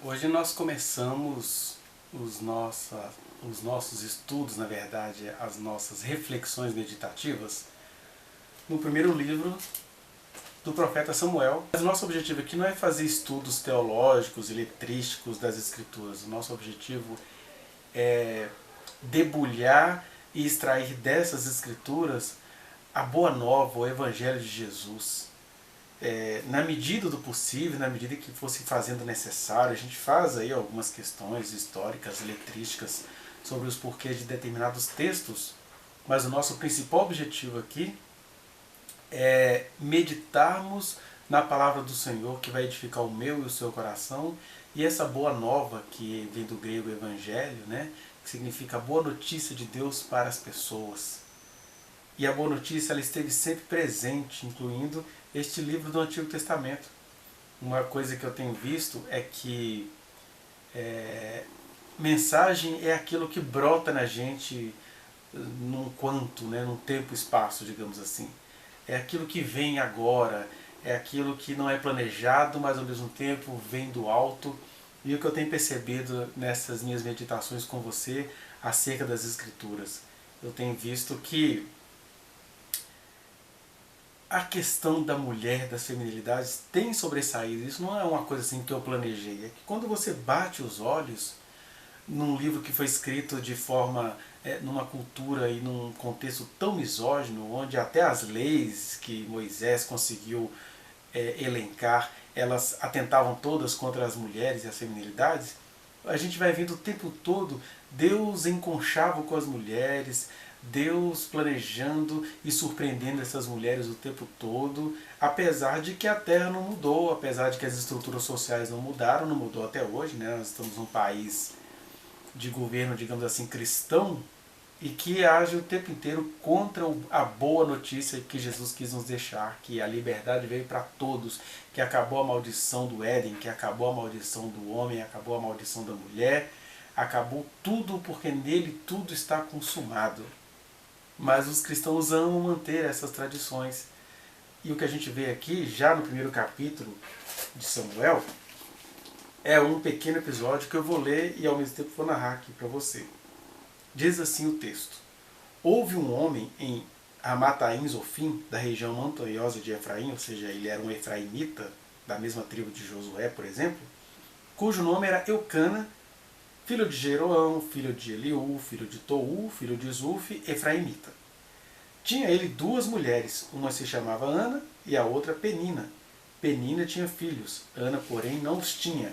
Hoje nós começamos os nossos estudos, na verdade, as nossas reflexões meditativas, no primeiro livro do profeta Samuel. Mas o nosso objetivo aqui não é fazer estudos teológicos e letrísticos das Escrituras. O nosso objetivo é debulhar e extrair dessas Escrituras a boa nova, o Evangelho de Jesus. Na medida do possível, na medida que fosse fazendo necessário, a gente faz aí algumas questões históricas, letrísticas, sobre os porquês de determinados textos, mas o nosso principal objetivo aqui é meditarmos na palavra do Senhor, que vai edificar o meu e o seu coração, e essa boa nova, que vem do grego evangelho, né, que significa boa notícia de Deus para as pessoas. E a boa notícia ela esteve sempre presente, incluindo este livro do Antigo Testamento. Uma coisa que eu tenho visto é que mensagem é aquilo que brota na gente num quanto, né, num tempo e espaço, digamos assim. É aquilo que vem agora, é aquilo que não é planejado, mas ao mesmo tempo vem do alto. E o que eu tenho percebido nessas minhas meditações com você acerca das Escrituras, eu tenho visto que a questão da mulher, das feminilidades, tem sobressaído. Isso não é uma coisa assim que eu planejei. É que quando você bate os olhos num livro que foi escrito de forma, numa cultura e num contexto tão misógino, onde até as leis que Moisés conseguiu elencar, elas atentavam todas contra as mulheres e as feminilidades, a gente vai vendo o tempo todo Deus enconchavo com as mulheres, Deus planejando e surpreendendo essas mulheres o tempo todo, apesar de que a Terra não mudou, apesar de que as estruturas sociais não mudaram, não mudou até hoje, né? Nós estamos num país de governo, digamos assim, cristão, e que age o tempo inteiro contra a boa notícia que Jesus quis nos deixar, que a liberdade veio para todos, que acabou a maldição do Éden, que acabou a maldição do homem, acabou a maldição da mulher, acabou tudo porque nele tudo está consumado. Mas os cristãos amam manter essas tradições. E o que a gente vê aqui, já no primeiro capítulo de Samuel, é um pequeno episódio que eu vou ler e ao mesmo tempo vou narrar aqui para você. Diz assim o texto: Houve um homem em Ramataim Zofim, da região montanhosa de Efraim, ou seja, ele era um efraimita, da mesma tribo de Josué, por exemplo, cujo nome era Eucana, filho de Jeroão, filho de Eliú, filho de Tou, filho de Zuf, efraimita. Tinha ele duas mulheres, uma se chamava Ana e a outra Penina. Penina tinha filhos, Ana, porém, não os tinha.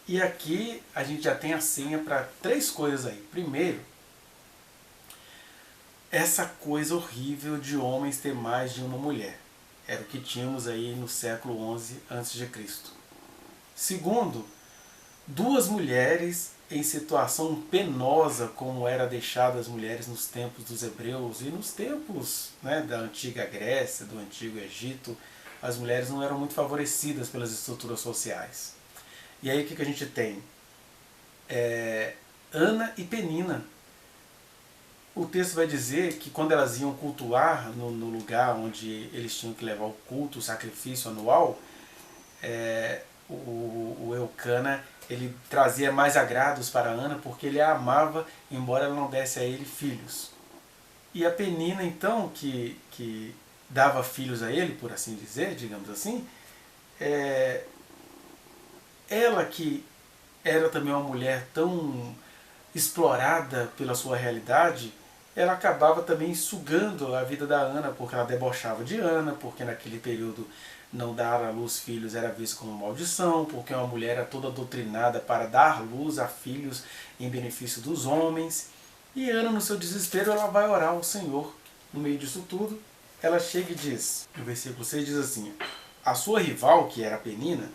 E aqui a gente já tem a senha para três coisas aí. Primeiro, essa coisa horrível de homens ter mais de uma mulher. Era o que tínhamos aí no século XI a.C. Segundo, duas mulheres em situação penosa, como era deixada as mulheres nos tempos dos hebreus e nos tempos, né, da antiga Grécia, do antigo Egito. As mulheres não eram muito favorecidas pelas estruturas sociais. E aí o que a gente tem? Ana e Penina. O texto vai dizer que quando elas iam cultuar no lugar onde eles tinham que levar o culto, o sacrifício anual, o Eucana ele trazia mais agrados para Ana porque ele a amava, embora ela não desse a ele filhos. E a Penina, então, que dava filhos a ele, por assim dizer, digamos assim, ela que era também uma mulher tão explorada pela sua realidade, ela acabava também sugando a vida da Ana, porque ela debochava de Ana, porque naquele período não dar à luz filhos era visto como maldição, porque uma mulher era toda doutrinada para dar luz a filhos em benefício dos homens. E Ana, no seu desespero, ela vai orar ao Senhor. No meio disso tudo, ela chega e diz, no versículo 6 diz assim: a sua rival, que era a Penina,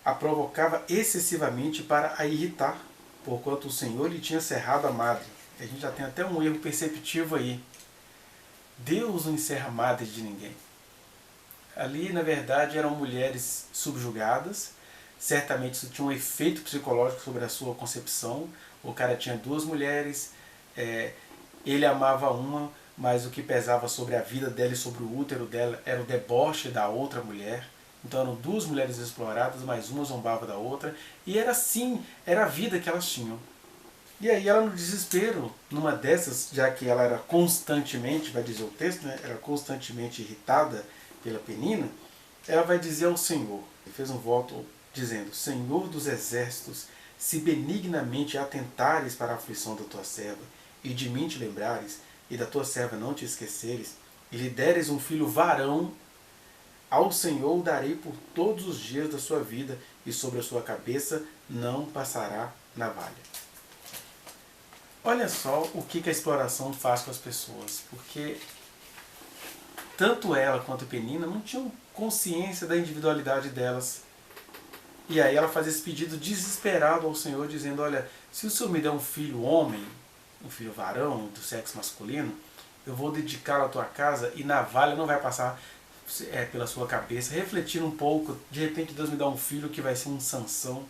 a provocava excessivamente para a irritar, porquanto o Senhor lhe tinha cerrado a madre. A gente já tem até um erro perceptivo aí. Deus não encerra a madre de ninguém. Ali, na verdade, eram mulheres subjugadas. Certamente isso tinha um efeito psicológico sobre a sua concepção. O cara tinha duas mulheres, ele amava uma, mas o que pesava sobre a vida dela e sobre o útero dela era o deboche da outra mulher. Então eram duas mulheres exploradas, mas uma zombava da outra, e era assim, era a vida que elas tinham. E aí ela, no desespero, numa dessas, já que ela era constantemente, vai dizer o texto, né, era constantemente irritada pela Penina, ela vai dizer ao Senhor, ele fez um voto dizendo: Senhor dos exércitos, se benignamente atentares para a aflição da tua serva, e de mim te lembrares, e da tua serva não te esqueceres, e lhe deres um filho varão, ao Senhor o darei por todos os dias da sua vida, e sobre a sua cabeça não passará navalha. Olha só o que a exploração faz com as pessoas, porque tanto ela quanto a Penina não tinham consciência da individualidade delas. E aí ela faz esse pedido desesperado ao Senhor, dizendo: olha, se o Senhor me der um filho homem, um filho varão, do sexo masculino, eu vou dedicá-lo à tua casa e navalha não vai passar pela sua cabeça. Refletindo um pouco, de repente Deus me dá um filho que vai ser um Sansão.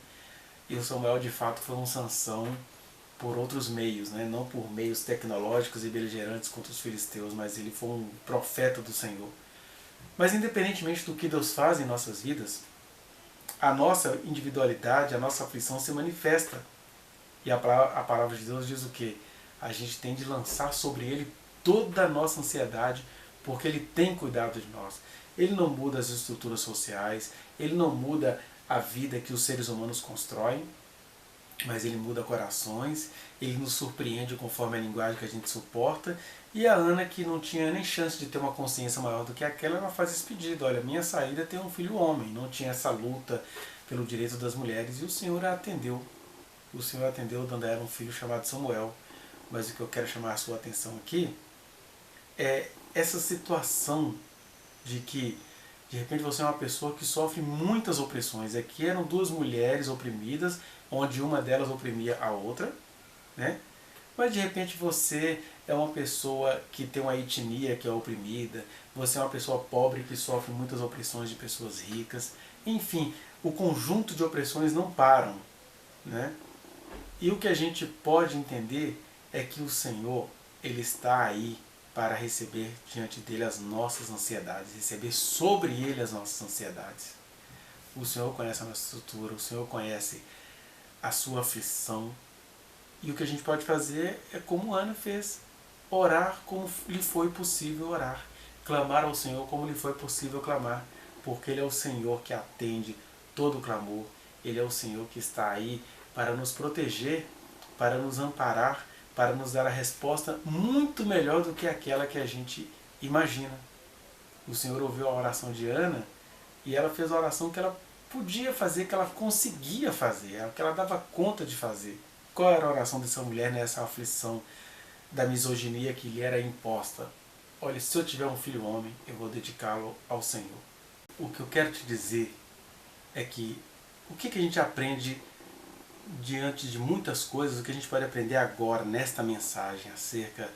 E o Samuel de fato foi um Sansão por outros meios, né? Não por meios tecnológicos e beligerantes contra os filisteus, mas ele foi um profeta do Senhor. Mas independentemente do que Deus faz em nossas vidas, a nossa individualidade, a nossa aflição se manifesta. E a palavra de Deus diz o quê? A gente tem de lançar sobre Ele toda a nossa ansiedade, porque Ele tem cuidado de nós. Ele não muda as estruturas sociais, Ele não muda a vida que os seres humanos constroem, mas Ele muda corações, Ele nos surpreende conforme a linguagem que a gente suporta. E a Ana, que não tinha nem chance de ter uma consciência maior do que aquela, ela faz esse pedido: olha, minha saída é ter um filho homem. Não tinha essa luta pelo direito das mulheres, e o Senhor a atendeu. O Senhor atendeu dando a ela um filho chamado Samuel. Mas o que eu quero chamar a sua atenção aqui é essa situação de que de repente você é uma pessoa que sofre muitas opressões. Aqui eram duas mulheres oprimidas, onde uma delas oprimia a outra, né? Mas de repente você é uma pessoa que tem uma etnia que é oprimida, você é uma pessoa pobre que sofre muitas opressões de pessoas ricas. Enfim, o conjunto de opressões não param, né? E o que a gente pode entender é que o Senhor, Ele está aí para receber diante dele as nossas ansiedades, receber sobre ele as nossas ansiedades. O Senhor conhece a nossa estrutura, o Senhor conhece a sua aflição. E o que a gente pode fazer é como Ana fez: orar como lhe foi possível orar, clamar ao Senhor como lhe foi possível clamar, porque Ele é o Senhor que atende todo o clamor, Ele é o Senhor que está aí para nos proteger, para nos amparar, para nos dar a resposta muito melhor do que aquela que a gente imagina. O Senhor ouviu a oração de Ana e ela fez a oração que ela podia fazer, que ela conseguia fazer, que ela dava conta de fazer. Qual era a oração dessa mulher nessa aflição da misoginia que lhe era imposta? Olha, se eu tiver um filho homem, eu vou dedicá-lo ao Senhor. O que eu quero te dizer é que o que a gente aprende diante de muitas coisas, o que a gente pode aprender agora nesta mensagem acerca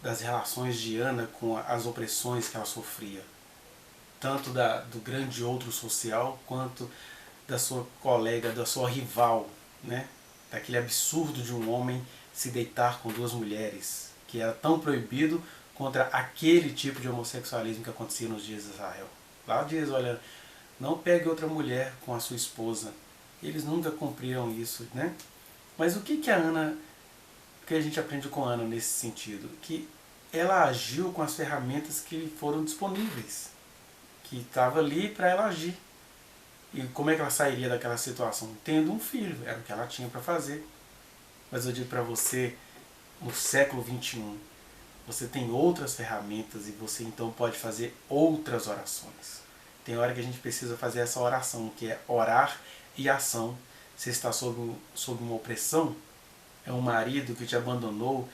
das relações de Ana com as opressões que ela sofria, tanto do grande outro social, quanto da sua colega, da sua rival, né? Daquele absurdo de um homem se deitar com duas mulheres, que era tão proibido contra aquele tipo de homossexualismo que acontecia nos dias de Israel. Lá diz: olha, não pegue outra mulher com a sua esposa. Eles nunca cumpriram isso, né? Mas o que a gente aprende com Ana nesse sentido? Que ela agiu com as ferramentas que lhe foram disponíveis, que estava ali para ela agir. E como é que ela sairia daquela situação? Tendo um filho, era o que ela tinha para fazer. Mas eu digo para você, no século XXI, você tem outras ferramentas e você então pode fazer outras orações. Tem hora que a gente precisa fazer essa oração, que é orar e ação. Você está sob uma opressão, é um marido que te abandonou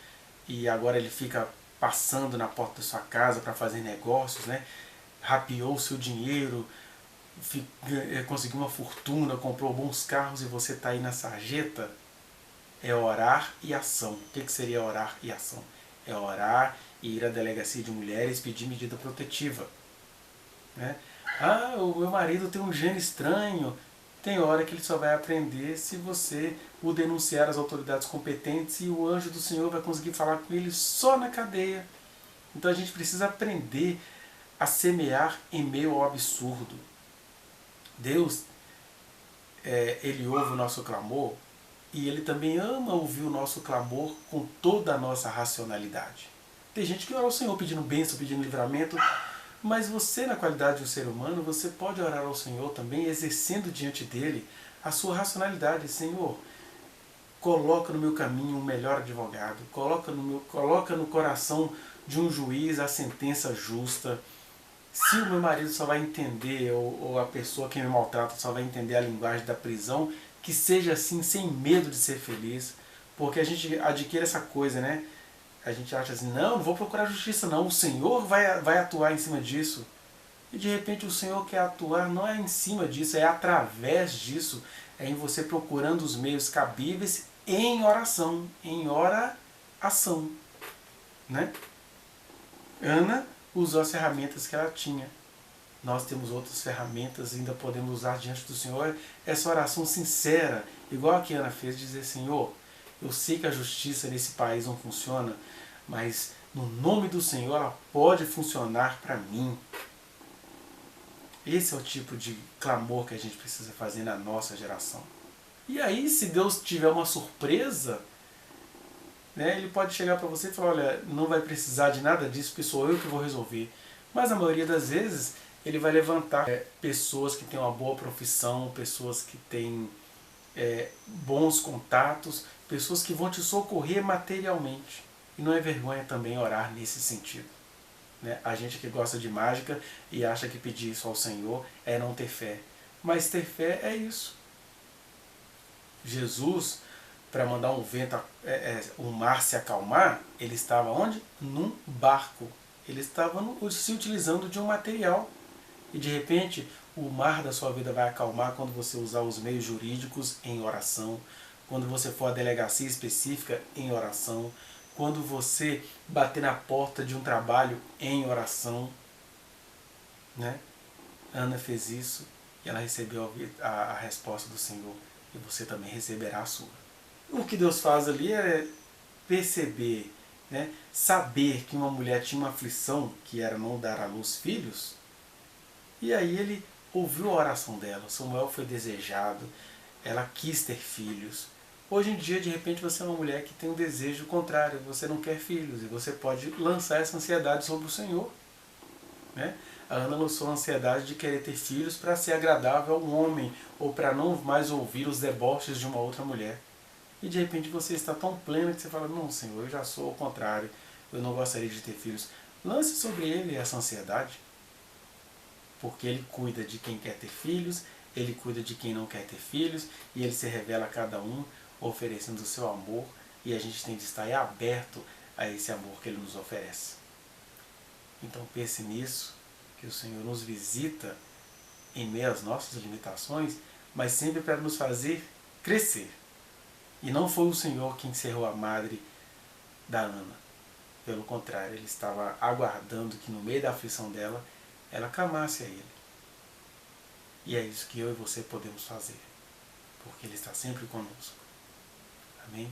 e agora ele fica passando na porta da sua casa para fazer negócios, né? Rapiou o seu dinheiro, conseguiu uma fortuna, comprou bons carros e você está aí na sarjeta. É orar e ação. O que seria orar e ação? É orar e ir à delegacia de mulheres pedir medida protetiva, né? Ah, o meu marido tem um gene estranho. Tem hora que ele só vai aprender se você o denunciar às autoridades competentes, e o anjo do Senhor vai conseguir falar com ele só na cadeia. Então a gente precisa aprender a semear em meio ao absurdo. Deus, Ele ouve o nosso clamor e Ele também ama ouvir o nosso clamor com toda a nossa racionalidade. Tem gente que ora ao Senhor pedindo bênção, pedindo livramento, mas você, na qualidade de um ser humano, você pode orar ao Senhor também, exercendo diante dEle a sua racionalidade. Senhor, coloca no meu caminho um melhor advogado, coloca no coração de um juiz a sentença justa. Se o meu marido só vai entender, ou a pessoa que me maltrata só vai entender a linguagem da prisão, que seja assim, sem medo de ser feliz. Porque a gente adquire essa coisa, né? A gente acha assim, não vou procurar justiça não, o Senhor vai atuar em cima disso. E de repente o Senhor quer atuar não é em cima disso, é através disso, é em você procurando os meios cabíveis em oração, em oração, né? Ana usou as ferramentas que ela tinha. Nós temos outras ferramentas, ainda podemos usar diante do Senhor essa oração sincera, igual a que Ana fez, dizer, Senhor, eu sei que a justiça nesse país não funciona, mas no nome do Senhor ela pode funcionar para mim. Esse é o tipo de clamor que a gente precisa fazer na nossa geração. E aí, se Deus tiver uma surpresa, né, Ele pode chegar para você e falar, olha, não vai precisar de nada disso, porque sou eu que vou resolver. Mas a maioria das vezes, Ele vai levantar pessoas que têm uma boa profissão, pessoas que têm bons contatos, pessoas que vão te socorrer materialmente. E não é vergonha também orar nesse sentido. Né? A gente que gosta de mágica e acha que pedir isso ao Senhor é não ter fé. Mas ter fé é isso. Jesus, para mandar um vento, o mar se acalmar, ele estava onde? Num barco. Ele estava se utilizando de um material. E de repente, o mar da sua vida vai acalmar quando você usar os meios jurídicos em oração, quando você for à delegacia específica em oração, quando você bater na porta de um trabalho em oração. Né? Ana fez isso e ela recebeu a resposta do Senhor. E você também receberá a sua. O que Deus faz ali é perceber, né? Saber que uma mulher tinha uma aflição, que era não dar à luz filhos, e aí ele ouviu a oração dela. Samuel foi desejado, ela quis ter filhos. Hoje em dia, de repente, você é uma mulher que tem um desejo contrário, você não quer filhos, e você pode lançar essa ansiedade sobre o Senhor. Né? A Ana lançou a ansiedade de querer ter filhos para ser agradável ao homem, ou para não mais ouvir os deboches de uma outra mulher. E de repente você está tão plena que você fala, não, Senhor, eu já sou o contrário, eu não gostaria de ter filhos. Lance sobre ele essa ansiedade, porque ele cuida de quem quer ter filhos, ele cuida de quem não quer ter filhos, e ele se revela a cada um, oferecendo o seu amor, e a gente tem de estar aberto a esse amor que ele nos oferece. Então pense nisso, que o Senhor nos visita em meio às nossas limitações, mas sempre para nos fazer crescer. E não foi o Senhor que encerrou a madre da Ana. Pelo contrário, Ele estava aguardando que no meio da aflição dela, ela clamasse a Ele. E é isso que eu e você podemos fazer, porque Ele está sempre conosco. Amém?